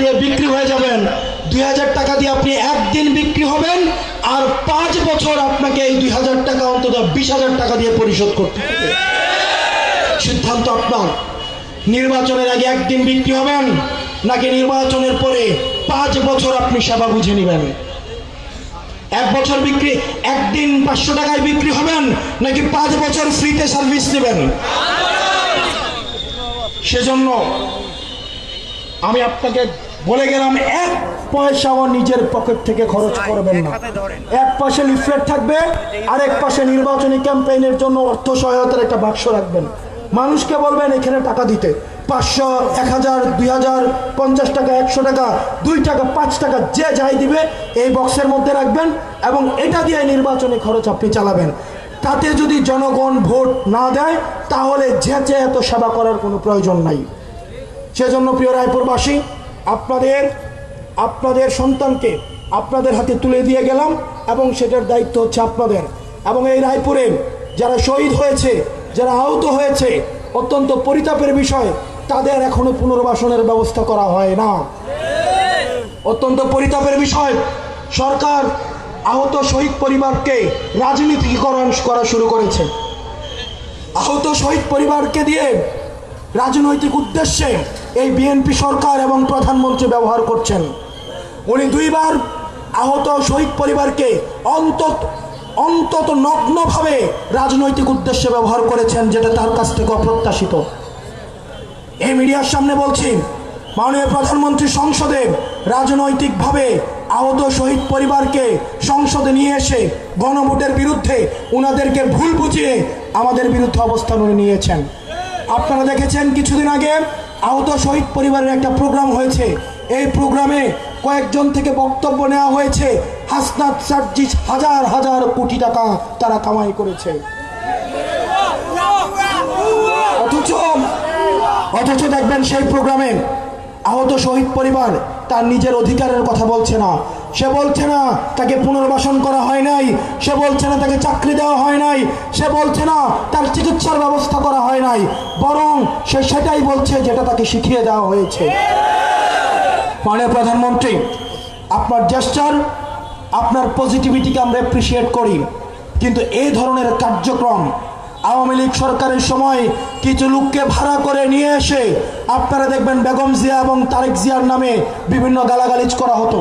দিয়ে বিক্রি হয়ে যাবেন। 2000 টাকা দিয়ে আপনি একদিন বিক্রি হবেন, আর 5 বছর আপনাকে এই 2000 টাকা অন্তত 20,000 টাকা দিয়ে পরিশোধ করতে হবে। সিদ্ধান্ত আপনার। নির্বাচনের আগে একদিন বিক্রি হবেন, নাকি নির্বাচনের পরে 5 বছর আপনি সেবা বুঝে নেবেন? 1 বছর বিক্রি, একদিন 500 টাকায় বিক্রি হবেন, নাকি 5 বছর ফ্রিতে সার্ভিস নেবেন? সেজন্য আমি আপনাকে বলে গেলাম, 1 পয়সাও নিজের পকেট থেকে খরচ করবেন না। এক পাশে লিফলেট থাকবে, আরেক পাশে নির্বাচনী ক্যাম্পেইনের জন্য অর্থ সহায়তার একটা বাক্স রাখবেন। মানুষকে বলবেন এখানে টাকা দিতে, 500, 1000, 2000, 50 টাকা, 100 টাকা, 2 টাকা, 5 টাকা, যে যাই দিবে এই বক্সের মধ্যে রাখবেন, এবং এটা দিয়ে নির্বাচনী খরচ আপনি চালাবেন। তাতে যদি জনগণ ভোট না দেয়, তাহলে যেচে এত সেবা করার কোনো প্রয়োজন নাই। সেজন্য প্রিয় রায়পুরবাসী, আপনাদের সন্তানকে আপনাদের হাতে তুলে দিয়ে গেলাম, এবং সেটার দায়িত্ব হচ্ছে আপনাদের। এবং এই রায়পুরে যারা শহীদ হয়েছে, যারা আহত হয়েছে, অত্যন্ত পরিতাপের বিষয়, তাদের এখনো পুনর্বাসনের ব্যবস্থা করা হয় না। অত্যন্ত পরিতাপের বিষয়, সরকার আহত শহীদ পরিবারকে রাজনীতিকরণ করা শুরু করেছে। আহত শহীদ পরিবারকে দিয়ে রাজনৈতিক উদ্দেশ্যে এই বিএনপি সরকার এবং প্রধানমন্ত্রী ব্যবহার করছেন। উনি 2 বার আহত শহীদ পরিবারকে অন্তত নগ্নভাবে রাজনৈতিক উদ্দেশ্যে ব্যবহার করেছেন, যেটা তার কাছ থেকে অপ্রত্যাশিত। এই মিডিয়ার সামনে বলছি, মাননীয় প্রধানমন্ত্রী সংসদে রাজনৈতিকভাবে আহত শহীদ পরিবারকে সংসদে নিয়ে এসে গণভোটের বিরুদ্ধে উনাদেরকে ভুল বুঝিয়ে আমাদের বিরুদ্ধে অবস্থান নিয়েছেন। আপনারা দেখেছেন কিছুদিন আগে আহত শহীদ পরিবারের একটা প্রোগ্রাম হয়েছে। এই প্রোগ্রামে কয়েকজন থেকে বক্তব্য নেওয়া হয়েছে, হাসনাত সার্জিস হাজার হাজার কোটি টাকা তারা কামাই করেছে। অথচ দেখবেন সেই প্রোগ্রামে আহত শহীদ পরিবার তার নিজের অধিকারের কথা বলছে না। সে বলছে না তাকে পুনর্বাসন করা হয় নাই, সে বলছে না তাকে চাকরি দেওয়া হয় নাই, সে বলছে না তার চিকিৎসার ব্যবস্থা করা হয় নাই, বরং সে সেটাই বলছে যেটা তাকে শিখিয়ে দেওয়া হয়েছে। মাননীয় প্রধানমন্ত্রী, আপনার জেস্টার, আপনার পজিটিভিটিকে আমরা অ্যাপ্রিসিয়েট করি, কিন্তু এই ধরনের কার্যক্রম আওয়ামী লীগ সরকারের সময় কিছু লোককে ভাড়া করে নিয়ে এসে আপনারা দেখবেন বেগম জিয়া এবং তারেক জিয়ার নামে বিভিন্ন গালাগালিজ করা হতো।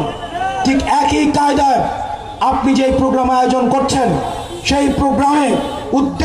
ঠিক একই কায়দায় আপনি যে প্রোগ্রাম আয়োজন করছেন, সেই প্রোগ্রামে উদ্দেশ্য